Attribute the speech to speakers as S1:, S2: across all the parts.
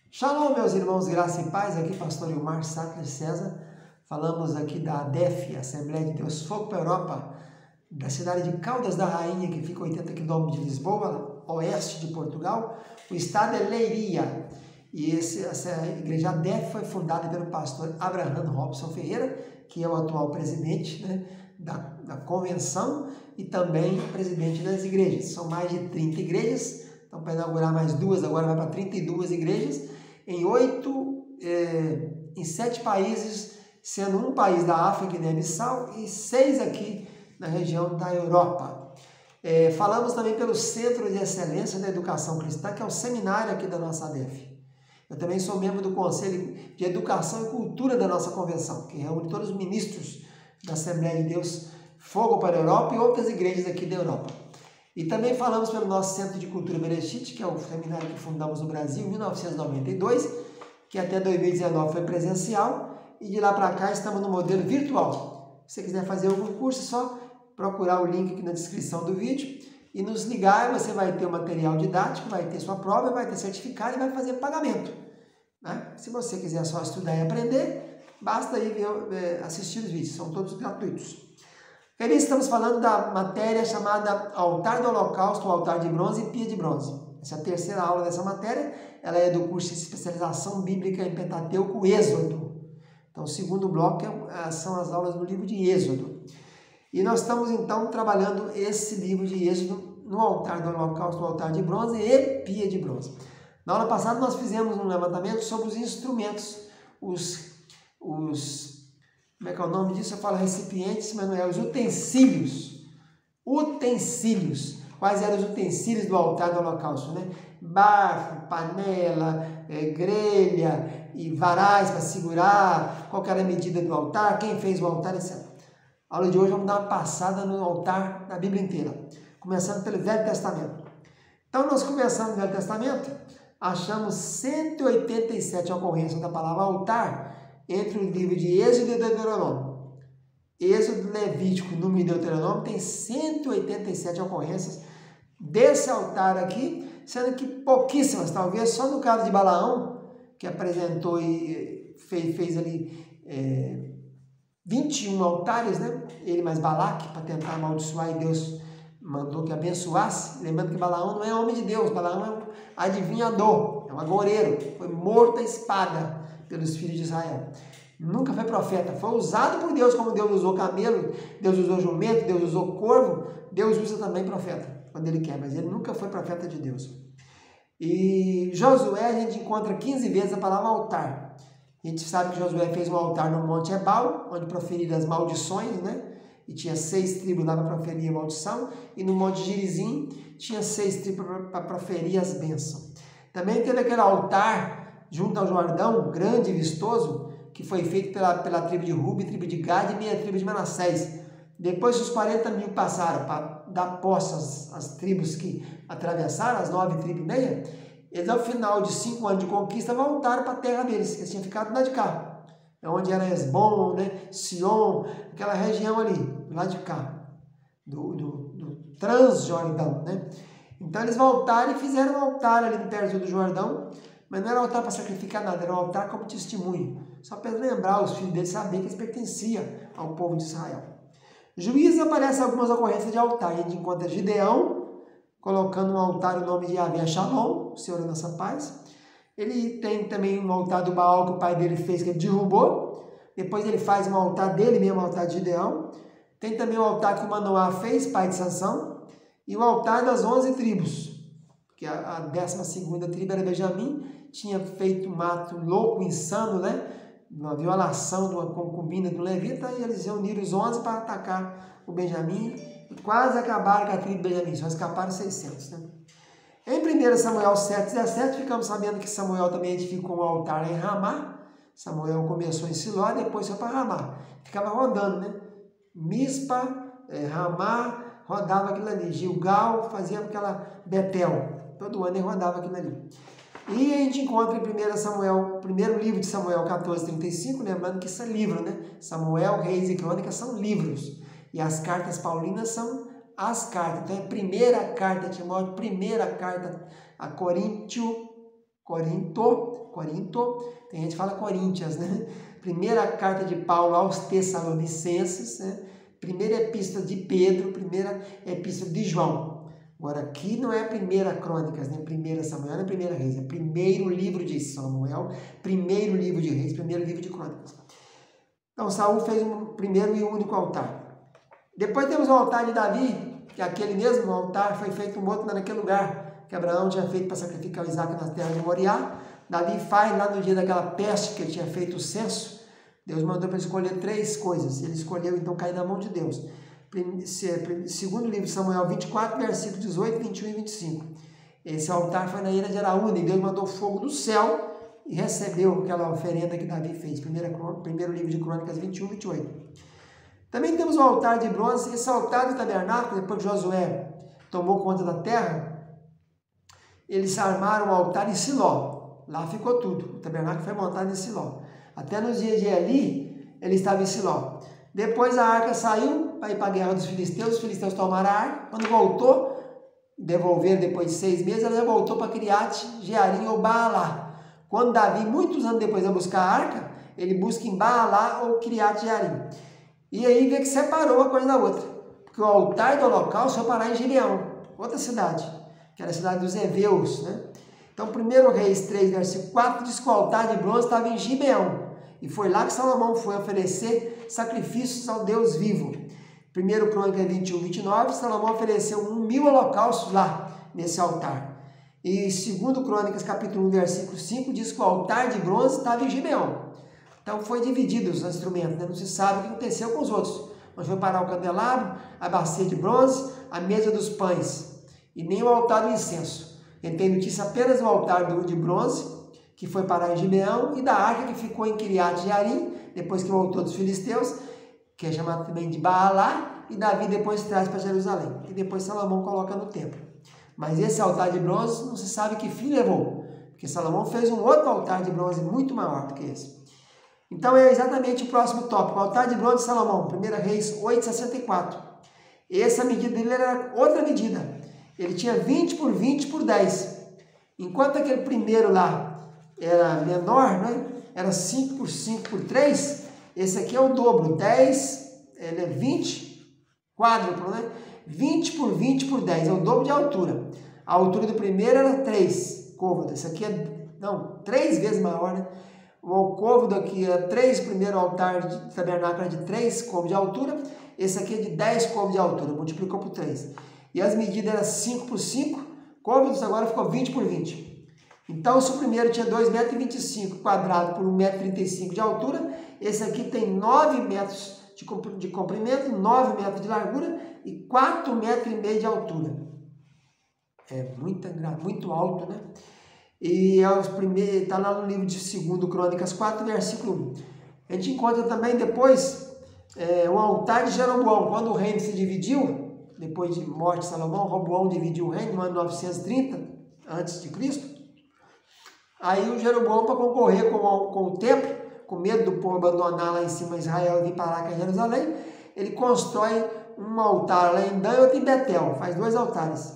S1: Shalom, meus irmãos, graça e paz, aqui pastor Ilmar Sattler César, falamos aqui da ADEF, Assembleia de Deus Fogo para a Europa, da cidade de Caldas da Rainha, que fica a 80 quilômetros de Lisboa, oeste de Portugal. O estado é Leiria, e essa igreja ADEF foi fundada pelo pastor Abraham Robson Ferreira, que é o atual presidente, da convenção e também presidente das igrejas. São mais de 30 igrejas, então para inaugurar mais duas, agora vai para 32 igrejas, em 7 países, sendo um país da África e Guiné-Bissau e 6 aqui na região da Europa. Falamos também pelo Centro de Excelência da Educação Cristã, que é o seminário aqui da nossa ADEF. Eu também sou membro do Conselho de Educação e Cultura da nossa convenção, que reúne todos os ministros da Assembleia de Deus Fogo para a Europa e outras igrejas aqui da Europa. E também falamos pelo nosso Centro de Cultura Bereshit, que é o seminário que fundamos no Brasil em 1992, que até 2019 foi presencial, e de lá para cá estamos no modelo virtual. Se você quiser fazer algum curso, é só procurar o link aqui na descrição do vídeo e nos ligar, você vai ter o material didático, vai ter sua prova, vai ter certificado e vai fazer pagamento. Se você quiser só estudar e aprender, basta ir assistir os vídeos, são todos gratuitos. Estamos falando da matéria chamada Altar do Holocausto, o Altar de Bronze e Pia de Bronze. Essa é a terceira aula dessa matéria, ela é do curso de especialização bíblica em Pentateuco, Êxodo. Então, o segundo bloco são as aulas do livro de Êxodo. E nós estamos, então, trabalhando esse livro de Êxodo no Altar do Holocausto, o Altar de Bronze e Pia de Bronze. Na aula passada, nós fizemos um levantamento sobre os instrumentos, como é que é o nome disso? Eu falo recipientes, mas não é, os utensílios. Utensílios. Quais eram os utensílios do altar do holocausto, Bafo, panela, grelha e varais para segurar, qual era a medida do altar, quem fez o altar, etc. A aula de hoje vamos dar uma passada no altar da Bíblia inteira, começando pelo Velho Testamento. Então, nós começamos no Velho Testamento, achamos 187 ocorrências da palavra altar, entre o livro de Êxodo e Deuteronômio. Êxodo, Levítico, Número e Deuteronômio tem 187 ocorrências desse altar aqui, sendo que pouquíssimas, talvez só no caso de Balaão, que apresentou e fez ali 21 altares, ele mais Balaque, para tentar amaldiçoar, e Deus mandou que abençoasse. Lembrando que Balaão não é homem de Deus, Balaão é um adivinhador, é um agoreiro, foi morto à espada pelos filhos de Israel. Nunca foi profeta, foi usado por Deus, como Deus usou camelo, Deus usou jumento, Deus usou corvo, Deus usa também profeta, quando ele quer, mas ele nunca foi profeta de Deus. E Josué, a gente encontra 15 vezes a palavra altar. A gente sabe que Josué fez um altar no Monte Ebal, onde proferiram as maldições, e tinha 6 tribos lá para proferir a maldição, e no Monte Gerizim tinha 6 tribos para proferir as bênçãos. Também teve aquele altar junto ao Jordão, grande e vistoso, que foi feito pela tribo de Ruben, tribo de Gad e meia tribo de Manassés. Depois que os 40 mil passaram para dar posse às tribos que atravessaram, as 9 tribos e meia, eles ao final de 5 anos de conquista voltaram para a terra deles, que eles tinham ficado lá de cá. Onde era Esbom, Sion, aquela região ali, lá de cá, do Transjordão. Então eles voltaram e fizeram um altar ali perto do Jordão, mas não era altar para sacrificar nada, era um altar como testemunho, só para lembrar os filhos deles, saber que eles pertenciam ao povo de Israel. Juízes, aparecem algumas ocorrências de altar. A gente encontra Gideão colocando um altar no nome de Yahvé Shalom, o Senhor da nossa paz. Ele tem também um altar do Baal que o pai dele fez, que ele derrubou. Depois ele faz um altar dele mesmo, o altar de Gideão. Tem também o altar que o Manoá fez, pai de Sansão. E o altar das 11 tribos, que a 12ª tribo era Benjamim, tinha feito um ato louco, insano, uma violação de uma concubina do levita, e eles reuniram os 11 para atacar o Benjamim, e quase acabaram com a tribo de Benjamim, só escaparam 600. Em 1 Samuel 7,17, ficamos sabendo que Samuel também edificou um altar em Ramá. Samuel começou em Siló, depois foi para Ramá. Ficava rodando, Mispa, Ramá, rodava aquilo ali. Gilgal fazia aquela Betel. Todo ano ele rodava aquilo ali. E a gente encontra em 1 Samuel, primeiro livro de Samuel 14:35, lembrando que isso é livro, Samuel, Reis e Crônicas são livros. E as cartas paulinas são as cartas. Então é primeira carta a Timóteo, primeira carta a Coríntio, Corinto, tem gente que fala Coríntias, né? Primeira carta de Paulo aos Tessalonicenses, né? Primeira epístola de Pedro, primeira epístola de João. Agora, aqui não é primeira Crônicas, nem primeira Samuel, nem primeira Reis, é primeiro livro de Samuel, primeiro livro de Reis, primeiro livro de Crônicas. Então, Saul fez um primeiro e único altar. Depois temos o altar de Davi, que aquele mesmo altar foi feito um outro naquele lugar que Abraão tinha feito para sacrificar o Isaac na terra de Moriá. Davi faz lá no dia daquela peste que ele tinha feito o censo. Deus mandou para escolher 3 coisas. Ele escolheu então cair na mão de Deus. Segundo livro de Samuel 24, versículos 18, 21 e 25. Esse altar foi na ilha de Araúna e Deus mandou fogo do céu e recebeu aquela oferenda que Davi fez. Primeiro livro de Crônicas 21, 28. Também temos o altar de bronze. Esse altar do tabernáculo, depois que Josué tomou conta da terra, eles armaram o altar em Siló. Lá ficou tudo. O tabernáculo foi montado em Siló. Até nos dias de Eli, ele estava em Siló. Depois a arca saiu para ir para a guerra dos filisteus. Os filisteus tomaram a arca. Quando voltou, devolveram depois de 6 meses, ela já voltou para Criate, Jearim ou Baalá. Quando Davi, muitos anos depois de buscar a arca, ele busca em Baalá ou Criate, Jearim. E aí vê que separou uma coisa da outra. Porque o altar do holocausto foi parar em Gibeão, outra cidade, que era a cidade dos Eveus, né? Então, 1 Reis 3, versículo 4, diz que o altar de bronze estava em Gibeão. E foi lá que Salomão foi oferecer sacrifícios ao Deus vivo. 1 Crônicas 21, 29, Salomão ofereceu 1.000 holocaustos lá, nesse altar. E 2 Crônicas, capítulo 1, versículo 5, diz que o altar de bronze estava em Gibeão. Então, foi dividido os instrumentos, né? Não se sabe o que aconteceu com os outros. Mas foi parar o candelabro, a bacia de bronze, a mesa dos pães. E nem o altar do incenso. Ele tem notícia apenas do altar de bronze, que foi parar em Gibeão, e da arca que ficou em Criate Jearim, depois que voltou dos filisteus, que é chamado também de Baalá, e Davi depois traz para Jerusalém. E depois Salomão coloca no templo. Mas esse altar de bronze não se sabe que fim levou, porque Salomão fez um outro altar de bronze muito maior do que esse. Então é exatamente o próximo tópico, o altar de bronze de Salomão, 1 Reis 8,64. Essa medida dele era outra medida. Ele tinha 20 por 20 por 10. Enquanto aquele primeiro lá era menor, né? Era 5 por 5 por 3. Esse aqui é o dobro. 10, ele é 20, quádruplo, né? 20 por 20 por 10, é o dobro de altura. A altura do primeiro era 3 côvados. Esse aqui é, 3 vezes maior, né? O côvado aqui é 3, o primeiro altar de tabernáculo é de 3 côvados de altura. Esse aqui é de 10 côvados de altura, multiplicou por 3. E as medidas eram 5 por 5 côvados, agora ficou 20 por 20. Então, se o primeiro tinha 2,25 m quadrado por 1,35 m de altura, esse aqui tem 9 metros de comprimento, 9 metros de largura e 4,5 m de altura. É muito alto, né? E está lá no livro de 2 Crônicas 4, versículo 1. A gente encontra também depois o altar de Jeroboão. Quando o reino se dividiu, depois de morte de Salomão, Roboão dividiu o reino no ano 930 a.C. Aí o Jeroboão, para concorrer com o templo, com medo do povo abandonar lá em cima Israel e vir parar aqui em Jerusalém, ele constrói um altar lá em Dan e outro em Betel, faz 2 altares.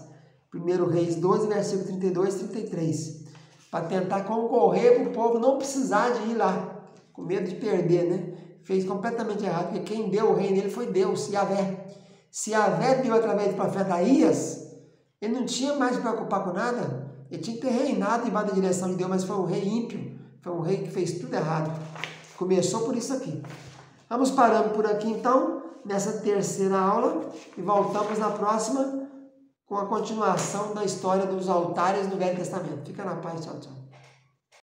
S1: 1 Reis 12, versículo 32 e 33, para tentar concorrer para o povo não precisar de ir lá, com medo de perder, né? Fez completamente errado, porque quem deu o reino dele foi Deus, Yahvé. Se Yahvé deu através do profeta Aías, ele não tinha mais que preocupar com nada. Ele tinha que ter reinado debaixo da direção de Deus, mas foi um rei ímpio. Foi um rei que fez tudo errado. Começou por isso aqui. Vamos parando por aqui então, nessa terceira aula, e voltamos na próxima com a continuação da história dos altares no Velho Testamento. Fica na paz, tchau, tchau.